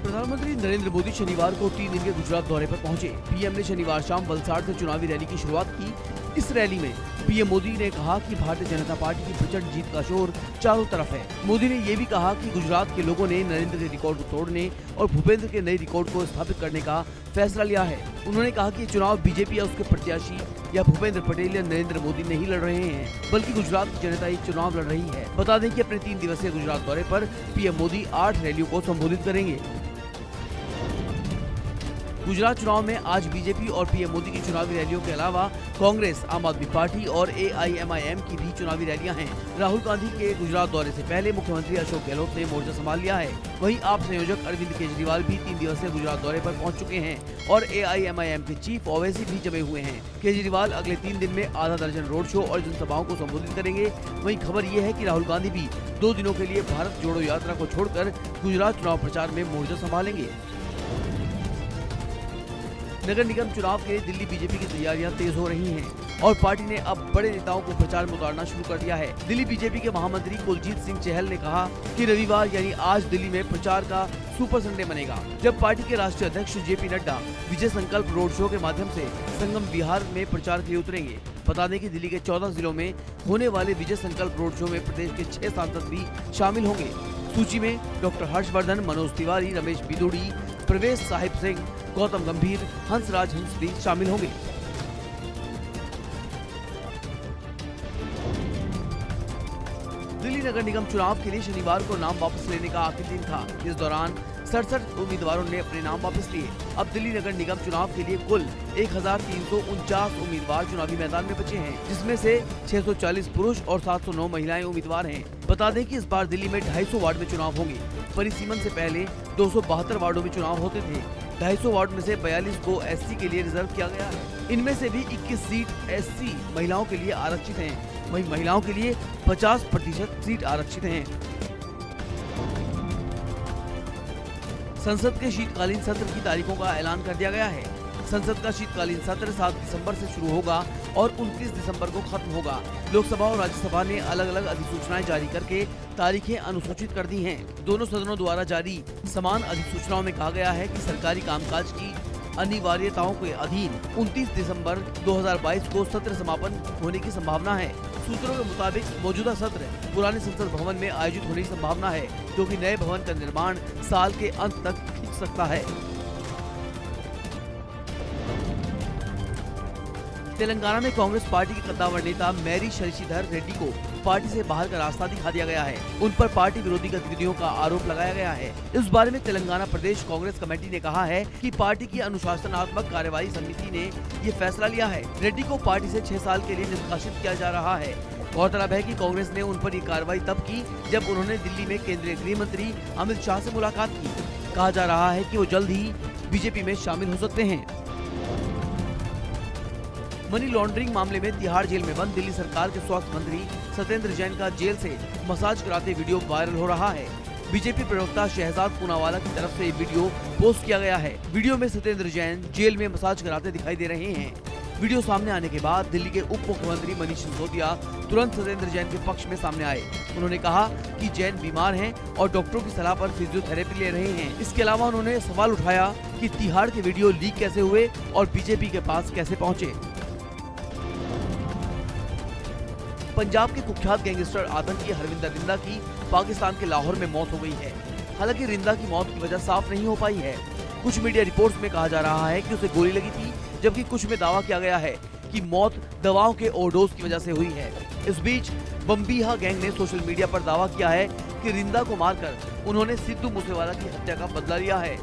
प्रधानमंत्री नरेंद्र मोदी शनिवार को 3 दिन के गुजरात दौरे पर पहुंचे। पीएम ने शनिवार शाम वलसाड़ से चुनावी रैली की शुरुआत की। इस रैली में पीएम मोदी ने कहा कि भारतीय जनता पार्टी की प्रचंड जीत का शोर चारों तरफ है। मोदी ने ये भी कहा कि गुजरात के लोगों ने नरेंद्र के रिकॉर्ड को तोड़ने और भूपेंद्र के नए रिकॉर्ड को स्थापित करने का फैसला लिया है। उन्होंने कहा कि चुनाव बीजेपी या उसके प्रत्याशी या भूपेंद्र पटेल या नरेंद्र मोदी नहीं लड़ रहे हैं, बल्कि गुजरात की जनता एक चुनाव लड़ रही है। बता दें कि अपने 3 दिवसीय गुजरात दौरे पर पीएम मोदी 8 रैलियों को संबोधित करेंगे। गुजरात चुनाव में आज बीजेपी और पीएम मोदी की चुनावी रैलियों के अलावा कांग्रेस, आम आदमी पार्टी और AIMIM की भी चुनावी रैलियां हैं। राहुल गांधी के गुजरात दौरे से पहले मुख्यमंत्री अशोक गहलोत ने मोर्चा संभाल लिया है। वहीं आप संयोजक अरविंद केजरीवाल भी 3 दिवसीय गुजरात दौरे पर पहुंच चुके हैं और AIMIM के चीफ ओवैसी भी जमे हुए हैं। केजरीवाल अगले 3 दिन में आधा दर्जन रोड शो और जनसभाओं को संबोधित करेंगे। वहीं खबर ये है कि राहुल गांधी भी 2 दिनों के लिए भारत जोड़ो यात्रा को छोड़कर गुजरात चुनाव प्रचार में मोर्चा संभालेंगे। नगर निगम चुनाव के लिए दिल्ली बीजेपी की तैयारियां तेज हो रही हैं और पार्टी ने अब बड़े नेताओं को प्रचार में उतारना शुरू कर दिया है। दिल्ली बीजेपी के महामंत्री कुलजीत सिंह चहल ने कहा कि रविवार यानी आज दिल्ली में प्रचार का सुपर संडे बनेगा, जब पार्टी के राष्ट्रीय अध्यक्ष JP नड्डा विजय संकल्प रोड शो के माध्यम से संगम बिहार में प्रचार के लिए उतरेंगे। बता दें कि दिल्ली के 14 जिलों में होने वाले विजय संकल्प रोड शो में प्रदेश के 6 सांसद भी शामिल होंगे। सूची में डॉक्टर हर्षवर्धन, मनोज तिवारी, रमेश बिधूड़ी, प्रवेश साहिब सिंह, गौतम गंभीर, हंसराज हंस भी शामिल होंगे। दिल्ली नगर निगम चुनाव के लिए शनिवार को नाम वापस लेने का आखिरी दिन था। इस दौरान 67 उम्मीदवारों ने अपने नाम वापस लिए। अब दिल्ली नगर निगम चुनाव के लिए कुल 1349 उम्मीदवार चुनावी मैदान में बचे हैं, जिसमें से 640 पुरुष और 709 महिलाएं उम्मीदवार हैं। बता दें कि इस बार दिल्ली में 250 वार्ड में चुनाव होंगे। परिसीमन से पहले 272 वार्डों में चुनाव होते थे। 250 वार्ड में से 42 को SC के लिए रिजर्व किया गया है। इनमें से भी 21 सीट SC महिलाओं के लिए आरक्षित हैं। वहीं महिलाओं के लिए 50% सीट आरक्षित हैं। संसद के शीतकालीन सत्र की तारीखों का ऐलान कर दिया गया है। संसद का शीतकालीन सत्र 7 दिसंबर से शुरू होगा और 29 दिसंबर को खत्म होगा। लोकसभा और राज्यसभा ने अलग अलग अधिसूचनाएं जारी करके तारीखें अनुसूचित कर दी हैं। दोनों सदनों द्वारा जारी समान अधिसूचनाओं में कहा गया है कि सरकारी कामकाज की अनिवार्यताओं के अधीन 29 दिसंबर 2022 को सत्र समापन होने की संभावना है। सूत्रों के मुताबिक मौजूदा सत्र पुराने संसद भवन में आयोजित होने की संभावना है, क्योंकि नए भवन का निर्माण साल के अंत तक खिंच सकता है। तेलंगाना में कांग्रेस पार्टी के कद्दावर नेता मैरी शशिधर रेड्डी को पार्टी से बाहर का रास्ता दिखा दिया गया है। उन पर पार्टी विरोधी गतिविधियों का आरोप लगाया गया है। इस बारे में तेलंगाना प्रदेश कांग्रेस कमेटी ने कहा है कि पार्टी की अनुशासनात्मक कार्यवाही समिति ने ये फैसला लिया है। रेड्डी को पार्टी से 6 साल के लिए निष्कासित किया जा रहा है। गौरतलब है कि कांग्रेस ने उन पर ये कार्रवाई तब की जब उन्होंने दिल्ली में केंद्रीय गृह मंत्री अमित शाह से मुलाकात की। कहा जा रहा है कि वो जल्द ही बीजेपी में शामिल हो सकते हैं। मनी लॉन्ड्रिंग मामले में तिहाड़ जेल में बंद दिल्ली सरकार के स्वास्थ्य मंत्री सत्येंद्र जैन का जेल से मसाज कराते वीडियो वायरल हो रहा है। बीजेपी प्रवक्ता शहजाद पूनावाला की तरफ से ये वीडियो पोस्ट किया गया है। वीडियो में सत्येंद्र जैन जेल में मसाज कराते दिखाई दे रहे हैं। वीडियो सामने आने के बाद दिल्ली के उप मुख्यमंत्री मनीष सिसोदिया तुरंत सत्येंद्र जैन के पक्ष में सामने आए। उन्होंने कहा कि जैन बीमार हैं और डॉक्टरों की सलाह पर फिजियोथेरेपी ले रहे हैं। इसके अलावा उन्होंने सवाल उठाया कि तिहाड़ के वीडियो लीक कैसे हुए और बीजेपी के पास कैसे पहुँचे। पंजाब के कुख्यात गैंगस्टर आतंकी हरविंदर रिंदा की पाकिस्तान के लाहौर में मौत हो गई है। हालांकि रिंदा की मौत की वजह साफ नहीं हो पाई है। कुछ मीडिया रिपोर्ट्स में कहा जा रहा है कि उसे गोली लगी थी, जबकि कुछ में दावा किया गया है कि मौत दवाओं के ओवरडोज की वजह से हुई है। इस बीच बम्बीहा गैंग ने सोशल मीडिया पर दावा किया है कि रिंदा को मारकर उन्होंने सिद्धू मूसेवाला की हत्या का बदला लिया है।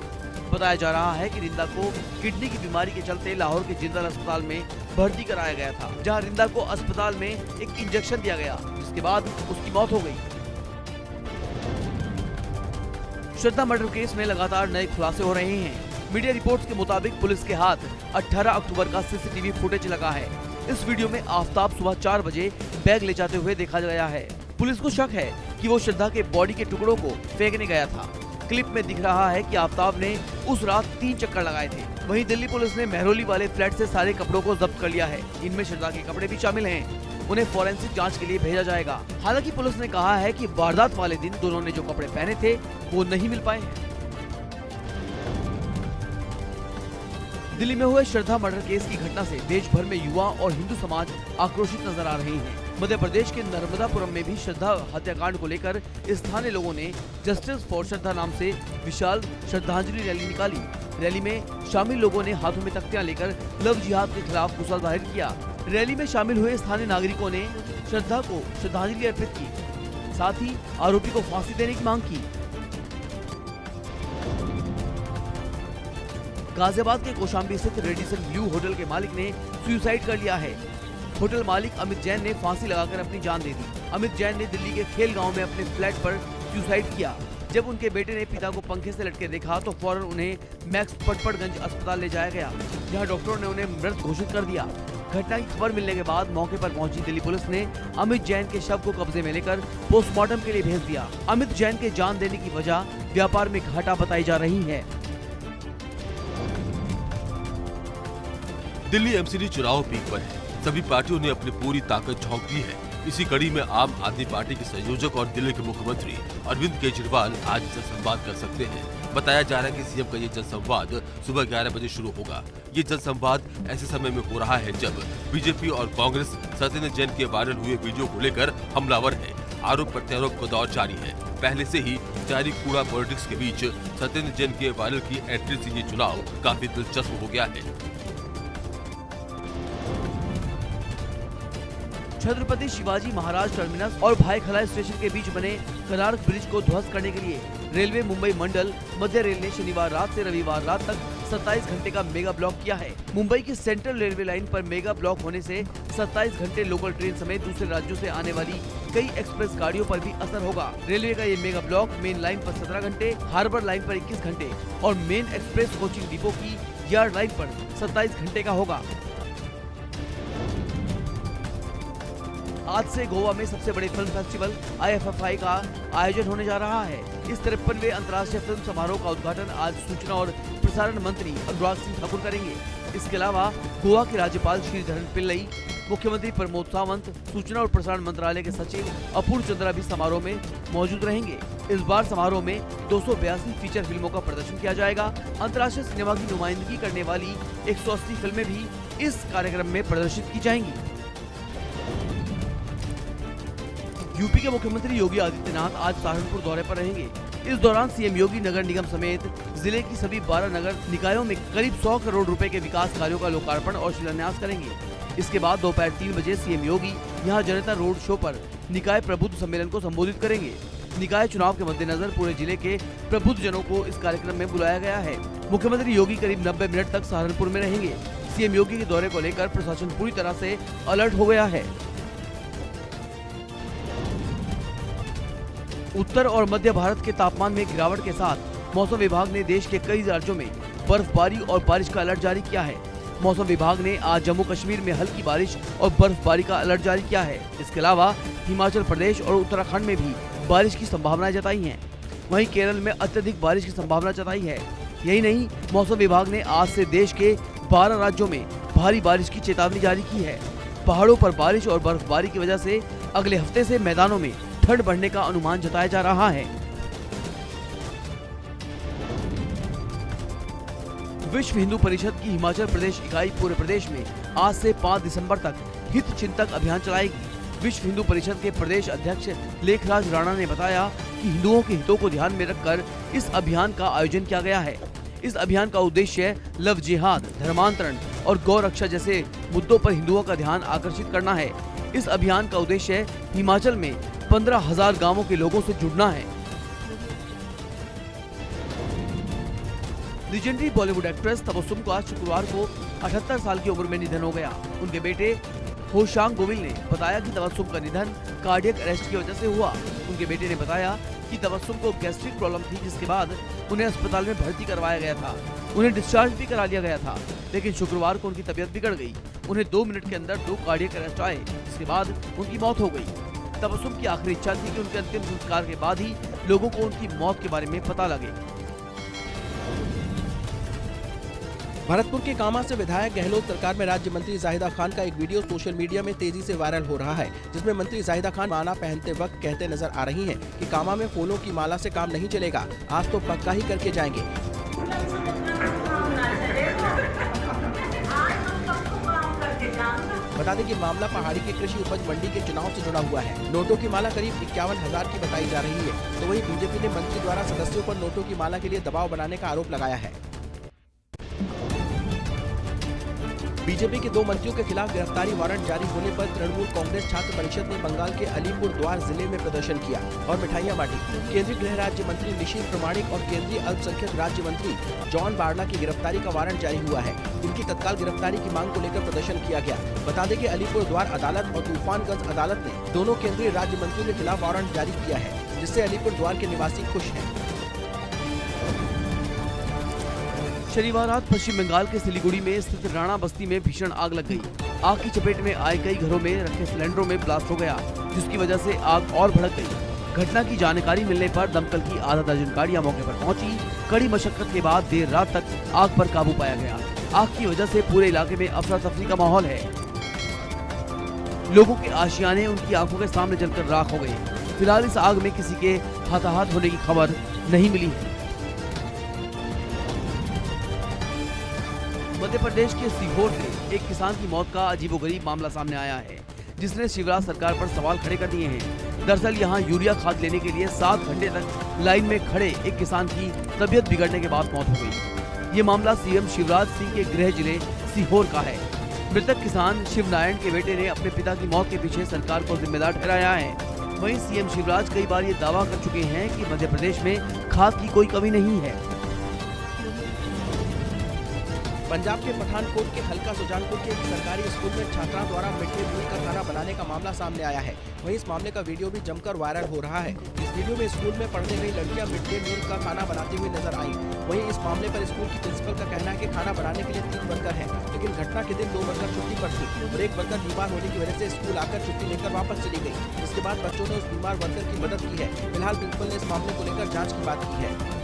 बताया जा रहा है कि रिंदा को किडनी की बीमारी के चलते लाहौर के जिंदल अस्पताल में भर्ती कराया गया था, जहां रिंदा को अस्पताल में एक इंजेक्शन दिया गया, जिसके बाद उसकी मौत हो गई। श्रद्धा मर्डर केस में लगातार नए खुलासे हो रहे हैं। मीडिया रिपोर्ट्स के मुताबिक पुलिस के हाथ 18 अक्टूबर का CCTV फुटेज लगा है। इस वीडियो में आफ्ताब सुबह 4 बजे बैग ले जाते हुए देखा गया है। पुलिस को शक है कि वो श्रद्धा के बॉडी के टुकड़ों को फेंकने गया था। क्लिप में दिख रहा है कि आफ्ताब ने उस रात 3 चक्कर लगाए थे। वहीं दिल्ली पुलिस ने मेहरौली वाले फ्लैट से सारे कपड़ों को जब्त कर लिया है। इनमें श्रद्धा के कपड़े भी शामिल हैं। उन्हें फॉरेंसिक जांच के लिए भेजा जाएगा। हालांकि पुलिस ने कहा है कि वारदात वाले दिन दोनों ने जो कपड़े पहने थे वो नहीं मिल पाए हैं। दिल्ली में हुए श्रद्धा मर्डर केस की घटना से देश भर में युवा और हिंदू समाज आक्रोशित नजर आ रहे हैं। मध्य प्रदेश के नर्मदापुरम में भी श्रद्धा हत्याकांड को लेकर स्थानीय लोगों ने जस्टिस फॉर श्रद्धा नाम से विशाल श्रद्धांजलि रैली निकाली। रैली में शामिल लोगों ने हाथों में तख्तियां लेकर लव जिहाद के खिलाफ गुस्सा जाहिर किया। रैली में शामिल हुए स्थानीय नागरिकों ने श्रद्धा को श्रद्धांजलि अर्पित की, साथ ही आरोपी को फांसी देने की मांग की। गाजियाबाद के कौशाम्बी स्थित रेडिसन ब्लू होटल के मालिक ने सुसाइड कर लिया है। होटल मालिक अमित जैन ने फांसी लगाकर अपनी जान दे दी। अमित जैन ने दिल्ली के खेल गांव में अपने फ्लैट पर सुसाइड किया। जब उनके बेटे ने पिता को पंखे से लटके देखा तो फौरन उन्हें मैक्स पटपड़गंज अस्पताल ले जाया गया, जहां डॉक्टरों ने उन्हें मृत घोषित कर दिया। घटना की खबर मिलने के बाद मौके पर पहुंची दिल्ली पुलिस ने अमित जैन के शव को कब्जे में लेकर पोस्टमार्टम के लिए भेज दिया। अमित जैन के जान देने की वजह व्यापार में घाटा बताई जा रही है। दिल्ली एमसीडी चुनाव पीक पर है। सभी पार्टियों ने अपनी पूरी ताकत झोंक दी है। इसी कड़ी में आम आदमी पार्टी के संयोजक और दिल्ली के मुख्यमंत्री अरविंद केजरीवाल आज जनसंवाद कर सकते हैं। बताया जा रहा है कि सीएम का ये जनसंवाद सुबह 11 बजे शुरू होगा। ये जनसंवाद ऐसे समय में हो रहा है जब बीजेपी और कांग्रेस सत्येंद्र जैन के वायरल हुए वीडियो को लेकर हमलावर है। आरोप प्रत्यारोप का दौर जारी है। पहले से ही जारी कूड़ा पॉलिटिक्स के बीच सत्येंद्र जैन के वायरल की एंट्री से ये चुनाव काफी दिलचस्प हो गया है। छत्रपति शिवाजी महाराज टर्मिनस और भाईखला स्टेशन के बीच बने कनार्क ब्रिज को ध्वस्त करने के लिए रेलवे मुंबई मंडल मध्य रेल ने शनिवार रात से रविवार रात तक 27 घंटे का मेगा ब्लॉक किया है। मुंबई की सेंट्रल रेलवे लाइन पर मेगा ब्लॉक होने से 27 घंटे लोकल ट्रेन समेत दूसरे राज्यों से आने वाली कई एक्सप्रेस गाड़ियों पर भी असर होगा। रेलवे का ये मेगा ब्लॉक मेन लाइन पर 17 घंटे, हार्बर लाइन पर 21 घंटे और मेन एक्सप्रेस कोचिंग डिपो की यार्ड लाइन पर 27 घंटे का होगा। आज से गोवा में सबसे बड़े फिल्म फेस्टिवल IFFI का आयोजन होने जा रहा है। इस 53वें अंतर्राष्ट्रीय फिल्म समारोह का उद्घाटन आज सूचना और प्रसारण मंत्री अनुराग सिंह ठाकुर करेंगे। इसके अलावा गोवा के राज्यपाल श्रीधरन पिल्लई, मुख्यमंत्री प्रमोद सावंत, सूचना और प्रसारण मंत्रालय के सचिव अपूर्व चंद्रा भी समारोह में मौजूद रहेंगे। इस बार समारोह में 282 फीचर फिल्मों का प्रदर्शन किया जाएगा। अंतर्राष्ट्रीय सिनेमा की नुमाइंदगी करने वाली 180 फिल्में भी इस कार्यक्रम में प्रदर्शित की जाएंगी। यूपी के मुख्यमंत्री योगी आदित्यनाथ आज सहारनपुर दौरे पर रहेंगे। इस दौरान सीएम योगी नगर निगम समेत जिले की सभी 12 नगर निकायों में करीब 100 करोड़ रुपए के विकास कार्यों का लोकार्पण और शिलान्यास करेंगे। इसके बाद दोपहर 3 बजे सीएम योगी यहां जनता रोड शो पर निकाय प्रबुद्ध सम्मेलन को संबोधित करेंगे। निकाय चुनाव के मद्देनजर पूरे जिले के प्रबुद्ध जनों को इस कार्यक्रम में बुलाया गया है। मुख्यमंत्री योगी करीब 90 मिनट तक सहारनपुर में रहेंगे। सीएम योगी के दौरे को लेकर प्रशासन पूरी तरह से अलर्ट हो गया है। उत्तर और मध्य भारत के तापमान में गिरावट के साथ मौसम विभाग ने देश के कई राज्यों में बर्फबारी और बारिश का अलर्ट जारी किया है। मौसम विभाग ने आज जम्मू कश्मीर में हल्की बारिश और बर्फबारी का अलर्ट जारी किया है। इसके अलावा हिमाचल प्रदेश और उत्तराखंड में भी बारिश की संभावनाएं जताई हैं। वहीं केरल में अत्यधिक बारिश की संभावना जताई है। यही नहीं, मौसम विभाग ने आज से देश के 12 राज्यों में भारी बारिश की चेतावनी जारी की है। पहाड़ों पर बारिश और बर्फबारी की वजह से अगले हफ्ते से मैदानों में ठंड बढ़ने का अनुमान जताया जा रहा है। विश्व हिंदू परिषद की हिमाचल प्रदेश इकाई पूरे प्रदेश में आज से 5 दिसंबर तक हित चिंतक अभियान चलाएगी। विश्व हिंदू परिषद के प्रदेश अध्यक्ष लेखराज राणा ने बताया कि हिंदुओं के हितों को ध्यान में रखकर इस अभियान का आयोजन किया गया है। इस अभियान का उद्देश्य लव जिहाद, धर्मांतरण और गौ रक्षा जैसे मुद्दों पर हिंदुओं का ध्यान आकर्षित करना है। इस अभियान का उद्देश्य हिमाचल में 15,000 गांवों के लोगों से जुड़ना है। लीजेंडरी बॉलीवुड एक्ट्रेस तबस्सुम का आज शुक्रवार को 78 साल की उम्र में निधन हो गया। उनके बेटे होशांग गोविल ने बताया कि तबस्सुम का निधन कार्डियक अरेस्ट की वजह से हुआ। उनके बेटे ने बताया कि तबस्सुम को गैस्ट्रिक प्रॉब्लम थी, जिसके बाद उन्हें अस्पताल में भर्ती करवाया गया था। उन्हें डिस्चार्ज भी करा लिया गया था, लेकिन शुक्रवार को उनकी तबीयत बिगड़ गई। उन्हें 2 मिनट के अंदर 2 कार्डियक अरेस्ट आए, जिसके बाद उनकी मौत हो गई। तबस्सुम की आखिरी इच्छा थी कि उनके अंतिम संस्कार के बाद ही लोगों को उनकी मौत के बारे में पता लगे। भरतपुर के कामा से विधायक गहलोत सरकार में राज्य मंत्री जाहिदा खान का एक वीडियो सोशल मीडिया में तेजी से वायरल हो रहा है, जिसमें मंत्री जाहिदा खान माला पहनते वक्त कहते नजर आ रही हैं कि कामा में फूलों की माला से काम नहीं चलेगा, आज तो पक्का ही करके जाएंगे। बता दें कि मामला पहाड़ी के कृषि उपज मंडी के चुनाव से जुड़ा हुआ है। नोटों की माला करीब 51,000 की बताई जा रही है। तो वहीं बीजेपी ने मंत्री द्वारा सदस्यों पर नोटों की माला के लिए दबाव बनाने का आरोप लगाया है। बीजेपी के 2 मंत्रियों के खिलाफ गिरफ्तारी वारंट जारी होने पर तृणमूल कांग्रेस छात्र परिषद ने बंगाल के अलीपुर द्वार जिले में प्रदर्शन किया और मिठाइयां बांटी। केंद्रीय गृह राज्य मंत्री निशीथ प्रमाणिक और केंद्रीय अल्पसंख्यक राज्य मंत्री जॉन बारला की गिरफ्तारी का वारंट जारी हुआ है। इनकी तत्काल गिरफ्तारी की मांग को लेकर प्रदर्शन किया गया। बता दें कि अलीपुर द्वार अदालत और तूफानगंज अदालत ने दोनों केंद्रीय राज्य मंत्रियों के खिलाफ वारंट जारी किया है, जिससे अलीपुर द्वार के निवासी खुश हैं। शनिवार रात पश्चिम बंगाल के सिलीगुड़ी में स्थित राणा बस्ती में भीषण आग लग गई। आग की चपेट में आए कई घरों में रखे सिलेंडरों में ब्लास्ट हो गया, जिसकी वजह से आग और भड़क गई। घटना की जानकारी मिलने पर दमकल की आधा दर्जन गाड़ियां मौके पर पहुंची। कड़ी मशक्कत के बाद देर रात तक आग पर काबू पाया गया। आग की वजह से पूरे इलाके में अफरा तफरी का माहौल है। लोगों के आशियाने उनकी आंखों के सामने जलकर राख हो गए। फिलहाल इस आग में किसी के हताहत होने की खबर नहीं मिली है। मध्य प्रदेश के सीहोर से एक किसान की मौत का अजीबोगरीब मामला सामने आया है, जिसने शिवराज सरकार पर सवाल खड़े कर दिए हैं। दरअसल यहां यूरिया खाद लेने के लिए 7 घंटे तक लाइन में खड़े एक किसान की तबीयत बिगड़ने के बाद मौत हो गई। ये मामला सीएम शिवराज सिंह के गृह जिले सीहोर का है। मृतक किसान शिव नारायण के बेटे ने अपने पिता की मौत के पीछे सरकार को जिम्मेदार ठहराया है। वहीं सीएम शिवराज कई बार ये दावा कर चुके हैं कि मध्य प्रदेश में खाद की कोई कमी नहीं है। पंजाब के पठानकोट के हल्का सुजानपुर के एक सरकारी स्कूल में छात्राओं द्वारा मिड डे मील का खाना बनाने का मामला सामने आया है। वहीं इस मामले का वीडियो भी जमकर वायरल हो रहा है। इस वीडियो में स्कूल में पढ़ने गई लड़कियां मिड डे मील का खाना बनाती हुई नजर आई। वहीं इस मामले पर स्कूल की प्रिंसिपल का कहना है कि खाना बनाने के लिए 3 वर्कर हैं, लेकिन घटना के दिन 2 वर्कर छुट्टी पर थी और एक वर्कर बीमार होने की वजह से स्कूल आकर छुट्टी लेकर वापस चली गई। इसके बाद बच्चों ने उस बीमार वर्कर की मदद की है। फिलहाल प्रिंसिपल ने इस मामले को लेकर जाँच की बात की है।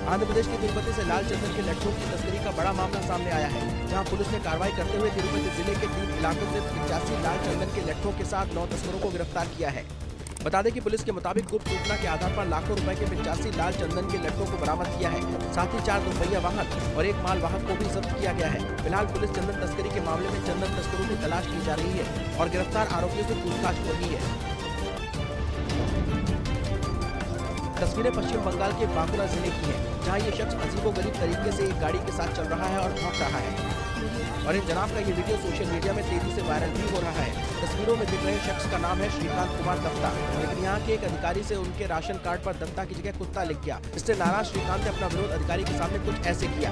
आंध्र प्रदेश के तिरुपति से लाल चंदन के लट्ठों की तस्करी का बड़ा मामला सामने आया है, जहां पुलिस ने कार्रवाई करते हुए तिरुपति जिले के 3 इलाकों से 85 लाल चंदन के लट्ठों के साथ 9 तस्करों को गिरफ्तार किया है। बता दें कि पुलिस के मुताबिक गुप्त सूचना के आधार पर लाखों रुपए के 85 लाल चंदन के लट्ठों को बरामद किया है। साथ ही 4 दोपहिया वाहन और एक माल वाहक को भी जब्त किया गया है। फिलहाल पुलिस चंदन तस्करी के मामले में चंदन तस्करों की तलाश की जा रही है और गिरफ्तार आरोपियों से पूछताछ हो रही है। तस्वीरें पश्चिम बंगाल के बांकुरा जिले की है, जहां ये शख्स अजीबोगरीब तरीके से एक गाड़ी के साथ चल रहा है और भौंक रहा है और इन जनाब का ये वीडियो सोशल मीडिया में तेजी से वायरल भी हो रहा है। तस्वीरों में दिख रहे शख्स का नाम है श्रीकांत कुमार दत्ता, लेकिन यहाँ के एक अधिकारी से उनके राशन कार्ड पर दत्ता की जगह कुत्ता लिख गया। इससे नाराज श्रीकांत ने अपना विरोध अधिकारी के सामने कुछ ऐसे किया।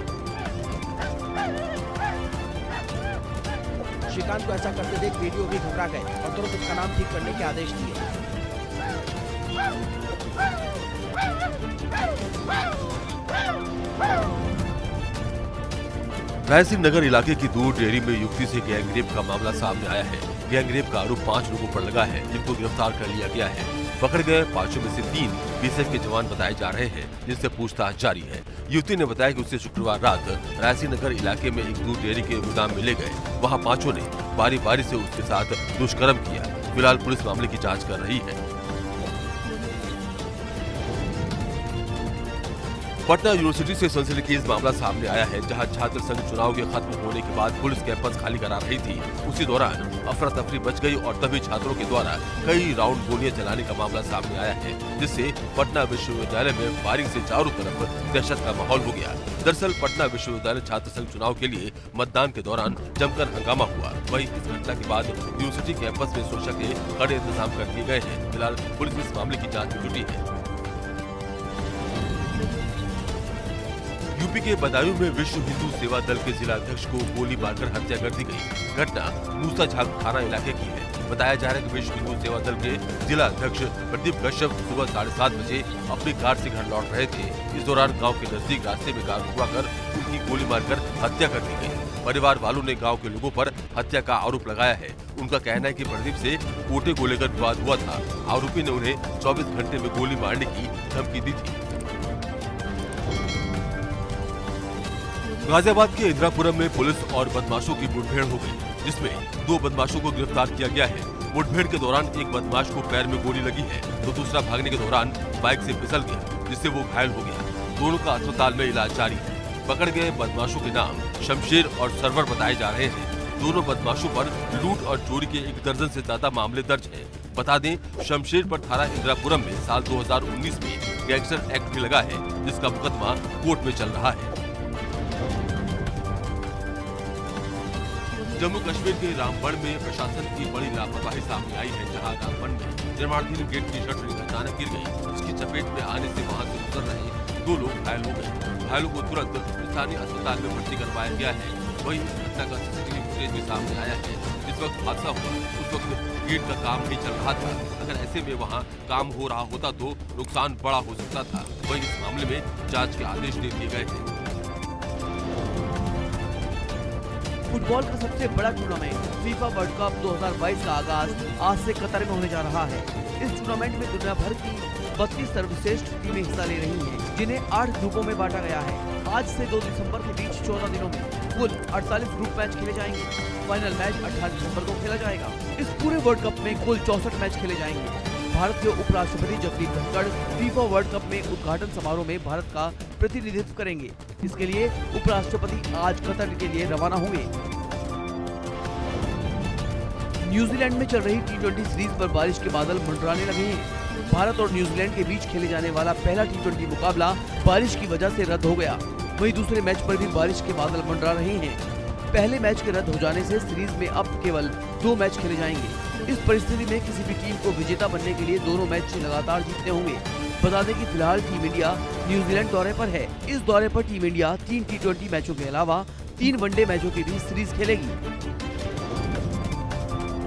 श्रीकांत को ऐसा करते देख वीडियो भी घबरा गए और तुरंत उसका नाम ठीक करने के आदेश दिए। रायसिंह नगर इलाके की दूध डेयरी में युवती से गैंगरेप का मामला सामने आया है। गैंगरेप का आरोप 5 लोगों पर लगा है, जिनको गिरफ्तार कर लिया गया है। पकड़े गए 5 में से 3 बीएसएफ के जवान बताए जा रहे हैं, जिनसे पूछताछ जारी है। युवती ने बताया कि उसे शुक्रवार रात रायसिंह नगर इलाके में एक दूध डेयरी के गोदाम में ले गए। वहाँ 5 ने बारी बारी से उसके साथ दुष्कर्म किया। फिलहाल पुलिस मामले की जाँच कर रही है। पटना यूनिवर्सिटी से सनसनीखेज मामला सामने आया है, जहां छात्र संघ चुनाव के खत्म होने के बाद पुलिस कैंपस खाली करा रही थी। उसी दौरान अफरा तफरी मच गई और तभी छात्रों के द्वारा कई राउंड गोलियां चलाने का मामला सामने आया है, जिससे पटना विश्वविद्यालय में फायरिंग से चारों तरफ दहशत का माहौल हो गया। दरअसल पटना विश्वविद्यालय छात्र संघ चुनाव के लिए मतदान के दौरान जमकर हंगामा हुआ। वहीं इस घटना के बाद यूनिवर्सिटी कैंपस में सुरक्षा के कड़े इंतजाम कर दिए गए हैं। फिलहाल पुलिस इस मामले की जाँच में जुटी है। यूपी के बदायूं में विश्व हिंदू सेवा दल के जिला अध्यक्ष को गोली मारकर हत्या कर दी गई। घटना मूसा झाग थाना इलाके की है। बताया जा रहा है कि विश्व हिंदू सेवा दल के जिला अध्यक्ष प्रदीप कश्यप सुबह 7:30 बजे अपनी कार से घर लौट रहे थे। इस दौरान गांव के नजदीक रास्ते में कार रुकवाकर उनकी गोली मारकर हत्या कर दी गई। परिवार वालों ने गाँव के लोगों पर हत्या का आरोप लगाया है। उनका कहना है कि प्रदीप से कोटे को लेकर विवाद हुआ था। आरोपी ने उन्हें 24 घंटे में गोली मारने की धमकी दी थी। गाजियाबाद के इंदिरापुरम में पुलिस और बदमाशों की मुठभेड़ हो गई, जिसमें 2 बदमाशों को गिरफ्तार किया गया है। मुठभेड़ के दौरान एक बदमाश को पैर में गोली लगी है, तो दूसरा भागने के दौरान बाइक से फिसल गया, जिससे वो घायल हो गया। दोनों का अस्पताल में इलाज जारी है। पकड़ गए बदमाशों के नाम शमशेर और सरवर बताए जा रहे हैं। दोनों बदमाशों पर लूट और चोरी के 1 दर्जन से ज्यादा मामले दर्ज हैं। बता दें, शमशेर पर थाना इंदिरापुरम में साल 2019 में गैंगस्टर एक्ट भी लगा है, जिसका मुकदमा कोर्ट में चल रहा है। जम्मू कश्मीर के रामबन में प्रशासन की बड़ी लापरवाही सामने आई है, जहां रामबन में निर्माणाधीन गेट की शटरिंग अचानक गिर गई। इसकी चपेट में आने से वहां से गुजर रहे 2 लोग घायल हो गए। घायलों को तुरंत स्थानीय अस्पताल में भर्ती करवाया गया है। वहीं इस घटना का सीसीटीवी फुटेज भी सामने आया है। जिस वक्त हादसा हुआ उस वक्त गेट का काम नहीं चल रहा था। अगर ऐसे में वहाँ काम हो रहा होता तो नुकसान बड़ा हो सकता था। वहीं इस मामले में जांच के आदेश दे दिए गए थे। फुटबॉल का सबसे बड़ा टूर्नामेंट फीफा वर्ल्ड कप 2022 का आगाज आज से कतर में होने जा रहा है। इस टूर्नामेंट में दुनिया भर की 32 सर्वश्रेष्ठ टीमें हिस्सा ले रही हैं, जिन्हें 8 ग्रुपों में बांटा गया है। आज से 2 दिसंबर के बीच 14 दिनों में कुल 48 ग्रुप मैच खेले जाएंगे। फाइनल मैच 18 दिसंबर को खेला जाएगा। इस पूरे वर्ल्ड कप में कुल 64 मैच खेले जाएंगे। भारत के उपराष्ट्रपति Jagdeep Dhankhar FIFA world cup में उद्घाटन समारोह में भारत का प्रतिनिधित्व करेंगे। इसके लिए उपराष्ट्रपति आज कतर के लिए रवाना होंगे। न्यूजीलैंड में चल रही T20 सीरीज पर बारिश के बादल मंडराने लगे हैं। भारत और न्यूजीलैंड के बीच खेले जाने वाला पहला T20 मुकाबला बारिश की वजह से रद्द हो गया। वहीं दूसरे मैच पर भी बारिश के बादल मंडरा रहे हैं। पहले मैच के रद्द हो जाने से सीरीज में अब केवल 2 मैच खेले जाएंगे। इस परिस्थिति में किसी भी टीम को विजेता बनने के लिए दोनों मैच लगातार जीतने होंगे। बता दें कि फिलहाल टीम इंडिया न्यूजीलैंड दौरे पर है। इस दौरे पर टीम इंडिया 3 T20 मैचों के अलावा 3 वनडे मैचों की भी सीरीज खेलेगी।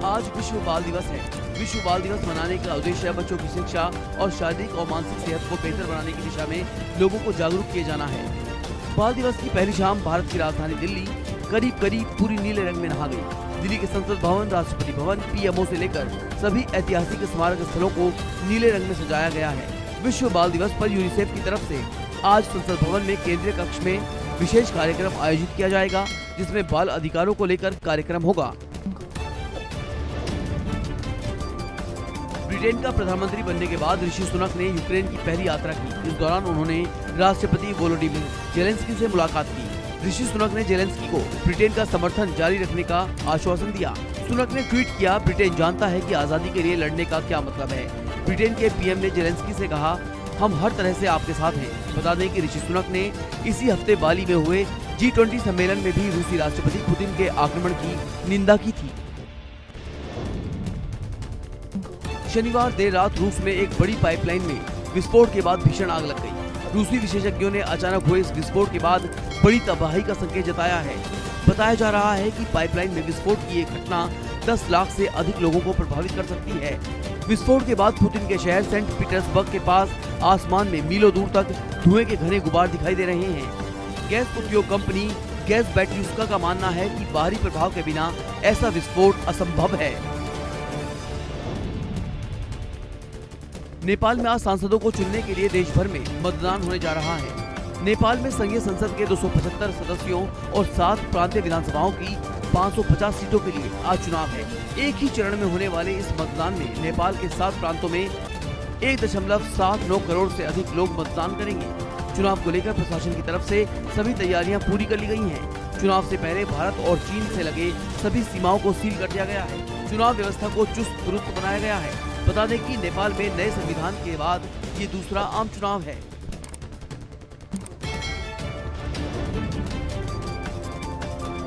आज विश्व बाल दिवस है। विश्व बाल दिवस मनाने का उद्देश्य बच्चों की शिक्षा और शारीरिक और मानसिक सेहत को बेहतर बनाने की दिशा में लोगों को जागरूक किए जाना है। बाल दिवस की पहली शाम भारत की राजधानी दिल्ली करीब पूरी नीले रंग में नहा गई। दिल्ली के संसद भवन, राष्ट्रपति भवन, पीएमओ से लेकर सभी ऐतिहासिक स्मारक स्थलों को नीले रंग में सजाया गया है। विश्व बाल दिवस पर यूनिसेफ की तरफ से आज संसद भवन में केंद्रीय कक्ष में विशेष कार्यक्रम आयोजित किया जाएगा, जिसमें बाल अधिकारों को लेकर कार्यक्रम होगा। ब्रिटेन का प्रधानमंत्री बनने के बाद ऋषि सुनक ने यूक्रेन की पहली यात्रा की। इस दौरान उन्होंने राष्ट्रपति वोलोडिमिर जेलेंस्की से मुलाकात की। ऋषि सुनक ने जेलेंस्की को ब्रिटेन का समर्थन जारी रखने का आश्वासन दिया। सुनक ने ट्वीट किया, ब्रिटेन जानता है कि आजादी के लिए लड़ने का क्या मतलब है। ब्रिटेन के पीएम ने जेलेंस्की से कहा, हम हर तरह से आपके साथ हैं। बता दें कि ऋषि सुनक ने इसी हफ्ते बाली में हुए G20 सम्मेलन में भी रूसी राष्ट्रपति पुतिन के आक्रमण की निंदा की थी। शनिवार देर रात रूस में एक बड़ी पाइपलाइन में विस्फोट के बाद भीषण आग लग गई। रूसी विशेषज्ञों ने अचानक हुए इस विस्फोट के बाद बड़ी तबाही का संकेत जताया है। बताया जा रहा है कि पाइपलाइन में विस्फोट की एक घटना 10 लाख से अधिक लोगों को प्रभावित कर सकती है। विस्फोट के बाद पुतिन के शहर सेंट पीटर्सबर्ग के पास आसमान में मीलों दूर तक धुएं के घने गुबार दिखाई दे रहे हैं। गैस उपयोग कंपनी गैस बैटरिस्का का मानना है कि बाहरी प्रभाव के बिना ऐसा विस्फोट असंभव है। नेपाल में आज सांसदों को चुनने के लिए देश भर में मतदान होने जा रहा है। नेपाल में संघीय संसद के 275 सदस्यों और 7 प्रांतीय विधानसभाओं की 550 सीटों के लिए आज चुनाव है। एक ही चरण में होने वाले इस मतदान में नेपाल के 7 प्रांतों में 1.79 करोड़ से अधिक लोग मतदान करेंगे। चुनाव को लेकर प्रशासन की तरफ से सभी तैयारियां पूरी कर ली गई हैं। चुनाव से पहले भारत और चीन से लगे सभी सीमाओं को सील कर दिया गया है। चुनाव व्यवस्था को चुस्त दुरुस्त बनाया गया है। बता दें कि नेपाल में नए संविधान के बाद ये दूसरा आम चुनाव है।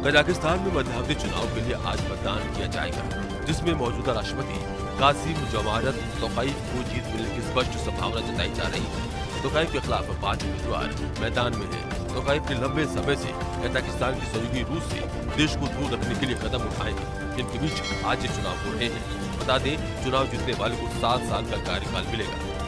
कजाकिस्तान में मध्यावधि चुनाव के लिए आज मतदान किया जाएगा, जिसमें मौजूदा राष्ट्रपति कासिम जमारत तोकाइफ को जीत मिलने की स्पष्ट संभावना जताई जा रही है। तोकाइफ के खिलाफ 5 उम्मीदवार मैदान में हैं। तोकाइफ ने लंबे समय से कजाकिस्तान के सहयोगी रूस से देश को दूर रखने के लिए कदम उठाए हैं, जिनके बीच आज ये चुनाव हो रहे हैं। बता दें, चुनाव जीतने वाले को 7 साल का कार्यकाल मिलेगा।